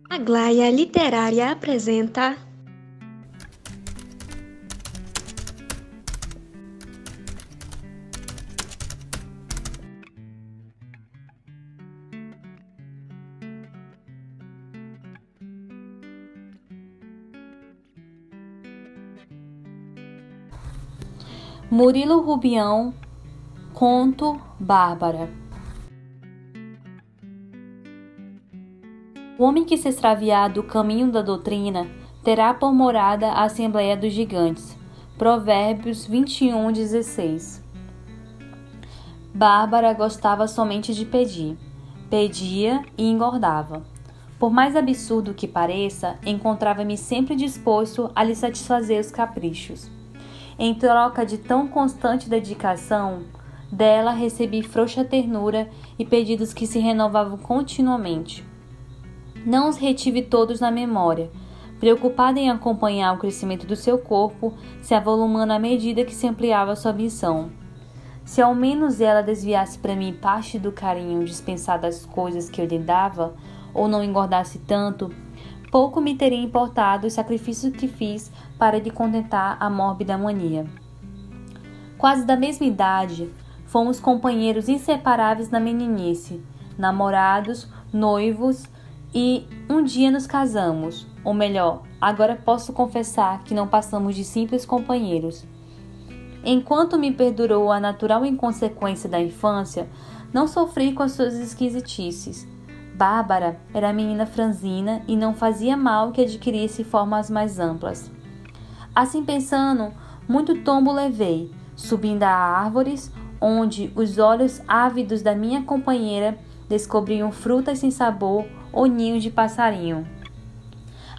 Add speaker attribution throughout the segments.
Speaker 1: Aglaia Literária apresenta
Speaker 2: Murilo Rubião, conto Bárbara. O homem que se extraviar do caminho da doutrina terá por morada a Assembleia dos Gigantes. Provérbios 21:16. Bárbara gostava somente de pedir. Pedia e engordava. Por mais absurdo que pareça, encontrava-me sempre disposto a lhe satisfazer os caprichos. Em troca de tão constante dedicação, dela recebi frouxa ternura e pedidos que se renovavam continuamente. Não os retive todos na memória, preocupada em acompanhar o crescimento do seu corpo, se avolumando à medida que se ampliava sua visão. Se ao menos ela desviasse para mim parte do carinho dispensado às coisas que eu lhe dava, ou não engordasse tanto, pouco me teria importado o sacrifício que fiz para lhe contentar a mórbida mania. Quase da mesma idade, fomos companheiros inseparáveis na meninice, namorados, noivos e um dia nos casamos. Ou melhor, agora posso confessar que não passamos de simples companheiros. Enquanto me perdurou a natural inconsequência da infância, não sofri com as suas esquisitices. Bárbara era menina franzina e não fazia mal que adquirisse formas mais amplas. Assim pensando, muito tombo levei, subindo a árvores, onde os olhos ávidos da minha companheira descobriam frutas sem sabor ou ninho de passarinho.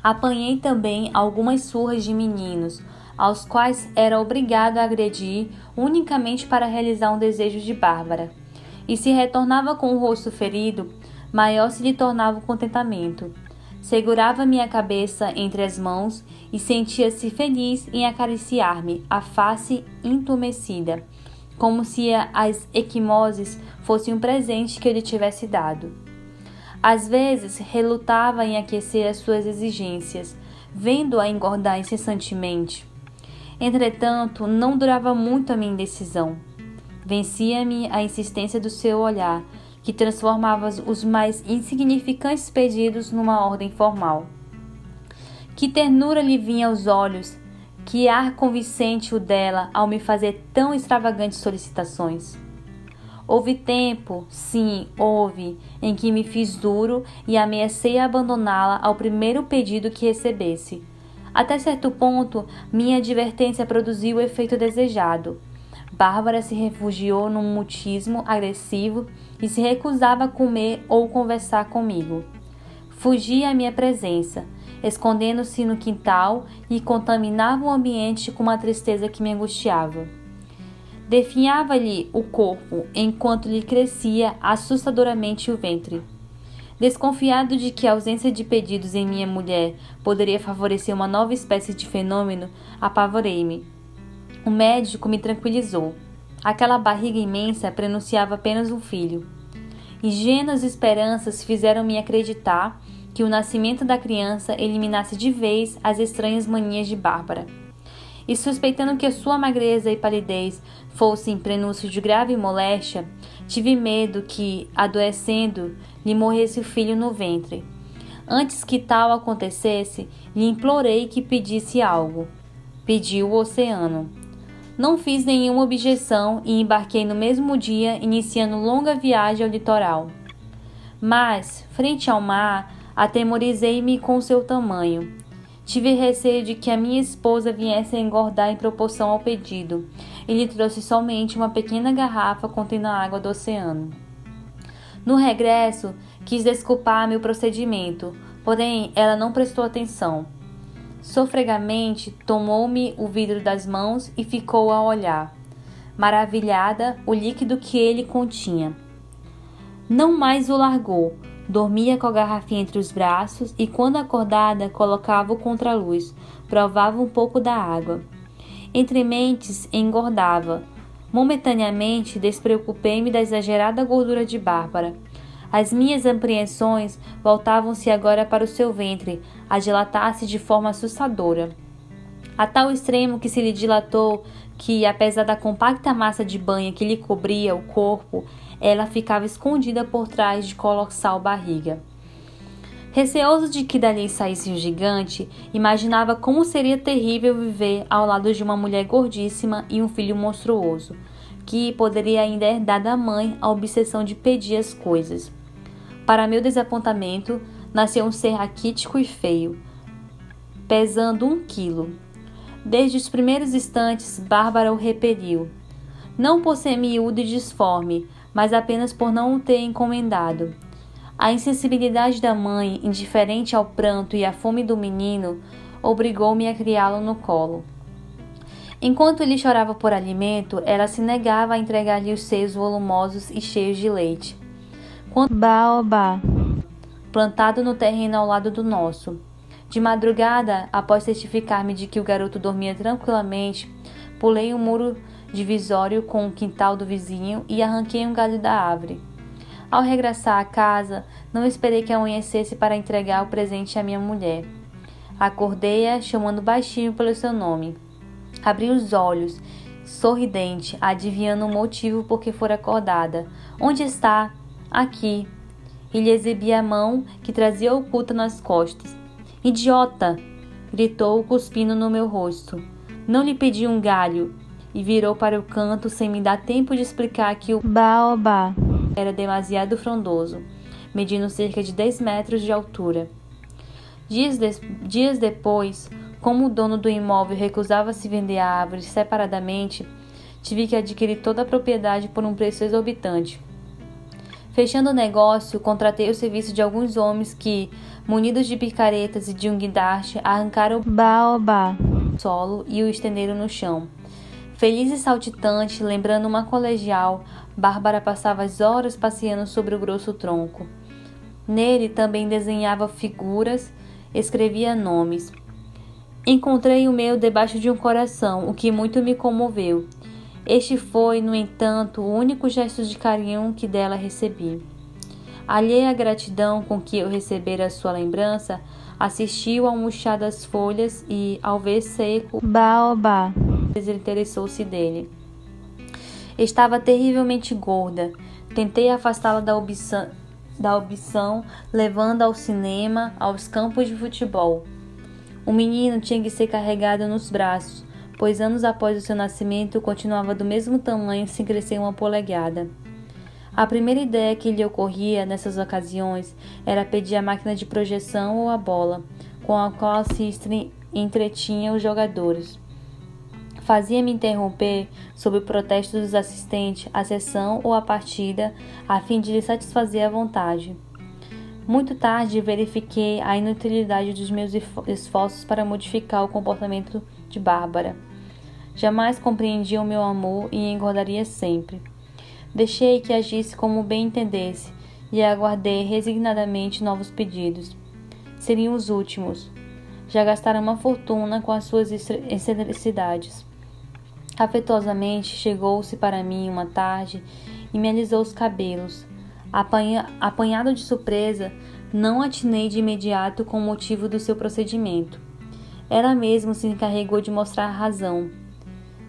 Speaker 2: Apanhei também algumas surras de meninos, aos quais era obrigado a agredir unicamente para realizar um desejo de Bárbara. E se retornava com o rosto ferido, maior se lhe tornava o contentamento. Segurava minha cabeça entre as mãos e sentia-se feliz em acariciar-me a face entumecida, como se as equimoses fossem um presente que eu lhe tivesse dado. Às vezes, relutava em aquecer as suas exigências, vendo-a engordar incessantemente. Entretanto, não durava muito a minha indecisão. Vencia-me a insistência do seu olhar, que transformava os mais insignificantes pedidos numa ordem formal. Que ternura lhe vinha aos olhos, que ar convincente o dela ao me fazer tão extravagantes solicitações. Houve tempo, sim, houve, em que me fiz duro e ameacei abandoná-la ao primeiro pedido que recebesse. Até certo ponto, minha advertência produziu o efeito desejado. Bárbara se refugiou num mutismo agressivo e se recusava a comer ou conversar comigo. Fugia à minha presença, escondendo-se no quintal e contaminava o ambiente com uma tristeza que me angustiava. Definhava-lhe o corpo enquanto lhe crescia assustadoramente o ventre. Desconfiado de que a ausência de pedidos em minha mulher poderia favorecer uma nova espécie de fenômeno, apavorei-me. O médico me tranquilizou. Aquela barriga imensa prenunciava apenas um filho. Ingênuas esperanças fizeram-me acreditar que o nascimento da criança eliminasse de vez as estranhas manias de Bárbara. E suspeitando que a sua magreza e palidez fossem prenúncio de grave moléstia, tive medo que, adoecendo, lhe morresse o filho no ventre. Antes que tal acontecesse, lhe implorei que pedisse algo. Pediu o oceano. Não fiz nenhuma objeção e embarquei no mesmo dia, iniciando longa viagem ao litoral. Mas, frente ao mar, atemorizei-me com seu tamanho. Tive receio de que a minha esposa viesse a engordar em proporção ao pedido, e lhe trouxe somente uma pequena garrafa contendo a água do oceano. No regresso, quis desculpar meu procedimento, porém ela não prestou atenção. Sofregamente tomou-me o vidro das mãos e ficou a olhar, maravilhada, o líquido que ele continha. Não mais o largou, dormia com a garrafinha entre os braços e, quando acordada, colocava-o contra a luz, provava um pouco da água. Entre mentes, engordava. Momentaneamente, despreocupei-me da exagerada gordura de Bárbara. As minhas apreensões voltavam-se agora para o seu ventre, a dilatar-se de forma assustadora, a tal extremo que se lhe dilatou que, apesar da compacta massa de banha que lhe cobria o corpo, ela ficava escondida por trás de colossal barriga. Receoso de que dali saísse um gigante, imaginava como seria terrível viver ao lado de uma mulher gordíssima e um filho monstruoso, que poderia ainda herdar da mãe a obsessão de pedir as coisas. Para meu desapontamento, nasceu um ser raquítico e feio, pesando 1 quilo. Desde os primeiros instantes, Bárbara o repeliu. Não por ser miúdo e disforme, mas apenas por não o ter encomendado. A insensibilidade da mãe, indiferente ao pranto e à fome do menino, obrigou-me a criá-lo no colo. Enquanto ele chorava por alimento, ela se negava a entregar-lhe os seios volumosos e cheios de leite. Quando baobá, plantado no terreno ao lado do nosso. De madrugada, após certificar-me de que o garoto dormia tranquilamente, pulei o muro divisório com o quintal do vizinho e arranquei um galho da árvore. Ao regressar à casa, não esperei que amanhecesse para entregar o presente à minha mulher. Acordei-a, chamando baixinho pelo seu nome. Abri os olhos, sorridente, adivinhando o motivo por que fora acordada. Onde está? Aqui. E lhe exibi a mão que trazia oculta nas costas. Idiota! Gritou, cuspindo no meu rosto. Não lhe pedi um galho. E virou para o canto sem me dar tempo de explicar que o baobá era demasiado frondoso, medindo cerca de 10 metros de altura. Dias depois, como o dono do imóvel recusava-se vender a árvore separadamente, tive que adquirir toda a propriedade por um preço exorbitante. Fechando o negócio, contratei o serviço de alguns homens que, munidos de picaretas e de um guindaste, arrancaram o baobá do solo e o estenderam no chão. Feliz e saltitante, lembrando uma colegial, Bárbara passava as horas passeando sobre o grosso tronco. Nele também desenhava figuras, escrevia nomes. Encontrei o meu debaixo de um coração, o que muito me comoveu. Este foi, no entanto, o único gesto de carinho que dela recebi. Alheia à gratidão com que eu recebera a sua lembrança, assistiu ao murchar das folhas e, ao ver seco, baobá, desinteressou-se dele. Estava terrivelmente gorda. Tentei afastá-la da ambição, levando ao cinema, aos campos de futebol. O menino tinha que ser carregado nos braços, pois anos após o seu nascimento continuava do mesmo tamanho sem crescer uma polegada. A primeira ideia que lhe ocorria nessas ocasiões era pedir a máquina de projeção ou a bola, com a qual se entretinha os jogadores. Fazia-me interromper, sob o protesto dos assistentes, a sessão ou a partida, a fim de lhe satisfazer a vontade. Muito tarde verifiquei a inutilidade dos meus esforços para modificar o comportamento de Bárbara. Jamais compreendia o meu amor e engordaria sempre. Deixei que agisse como bem entendesse e aguardei resignadamente novos pedidos. Seriam os últimos. Já gastara uma fortuna com as suas excentricidades. Afetuosamente chegou-se para mim uma tarde e me alisou os cabelos. Apanhado de surpresa, não atinei de imediato com o motivo do seu procedimento. Ela mesma se encarregou de mostrar a razão.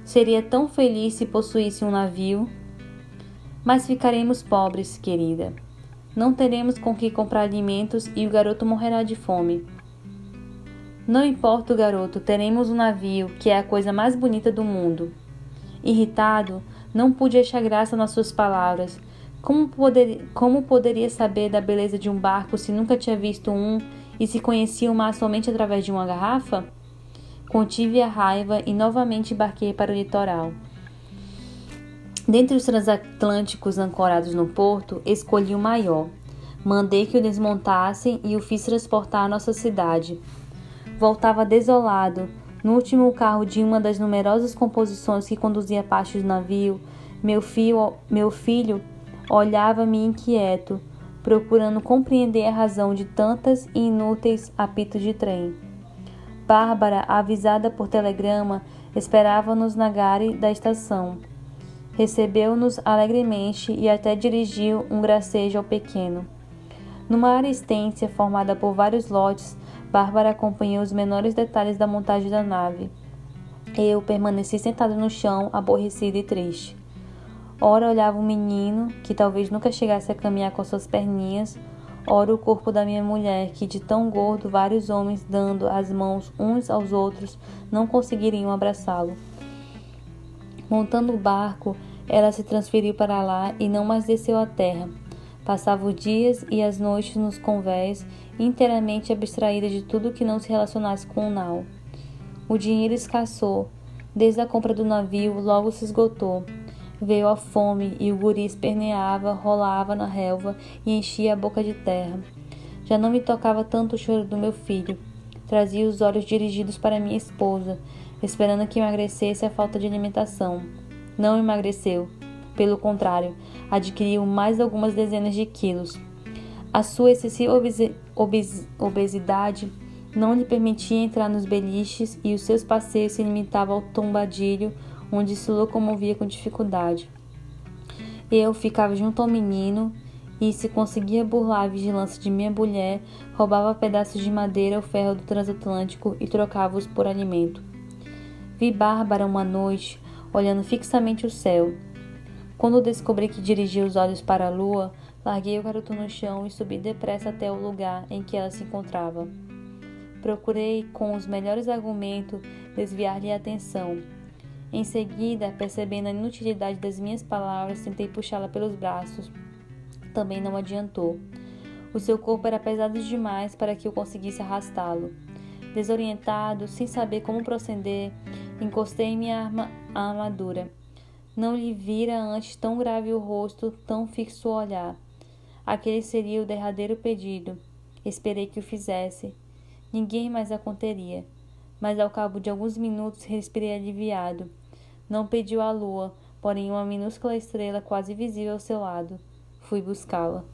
Speaker 2: Seria tão feliz se possuísse um navio. Mas ficaremos pobres, querida. Não teremos com que comprar alimentos e o garoto morrerá de fome. Não importa o garoto, teremos um navio, que é a coisa mais bonita do mundo. Irritado, não pude achar graça nas suas palavras. Como poderia saber da beleza de um barco se nunca tinha visto um e se conhecia o mar somente através de uma garrafa? Contive a raiva e novamente embarquei para o litoral. Dentre os transatlânticos ancorados no porto, escolhi o maior. Mandei que o desmontassem e o fiz transportar à nossa cidade. Voltava desolado. No último carro de uma das numerosas composições que conduzia parte do navio, meu filho olhava-me inquieto, procurando compreender a razão de tantas e inúteis apitos de trem. Bárbara, avisada por telegrama, esperava-nos na gare da estação. Recebeu-nos alegremente e até dirigiu um gracejo ao pequeno. Numa área extensa, formada por vários lotes, Bárbara acompanhou os menores detalhes da montagem da nave. Eu permaneci sentado no chão, aborrecido e triste. Ora olhava o menino, que talvez nunca chegasse a caminhar com suas perninhas, ora o corpo da minha mulher, que de tão gordo vários homens dando as mãos uns aos outros não conseguiriam abraçá-lo. Montando o barco, ela se transferiu para lá e não mais desceu à terra. Passava os dias e as noites nos convés, inteiramente abstraída de tudo que não se relacionasse com o nau. O dinheiro escassou. Desde a compra do navio, logo se esgotou. Veio a fome e o guri esperneava, rolava na relva e enchia a boca de terra. Já não me tocava tanto o choro do meu filho. Trazia os olhos dirigidos para minha esposa, esperando que emagrecesse a falta de alimentação. Não emagreceu. Pelo contrário, adquiriu mais algumas dezenas de quilos. A sua excessiva obesidade não lhe permitia entrar nos beliches e os seus passeios se limitavam ao tombadilho, onde se locomovia com dificuldade. Eu ficava junto ao menino e, se conseguia burlar a vigilância de minha mulher, roubava pedaços de madeira ou ferro do transatlântico e trocava-os por alimento. Vi Bárbara uma noite, olhando fixamente o céu. Quando descobri que dirigia os olhos para a lua, larguei o garoto no chão e subi depressa até o lugar em que ela se encontrava. Procurei, com os melhores argumentos, desviar-lhe a atenção. Em seguida, percebendo a inutilidade das minhas palavras, tentei puxá-la pelos braços. Também não adiantou. O seu corpo era pesado demais para que eu conseguisse arrastá-lo. Desorientado, sem saber como proceder, encostei em minha armadura. Não lhe vira antes tão grave o rosto, tão fixo o olhar. Aquele seria o derradeiro pedido. Esperei que o fizesse. Ninguém mais a conteria. Mas ao cabo de alguns minutos respirei aliviado. Não pediu a lua, porém uma minúscula estrela quase visível ao seu lado. Fui buscá-la.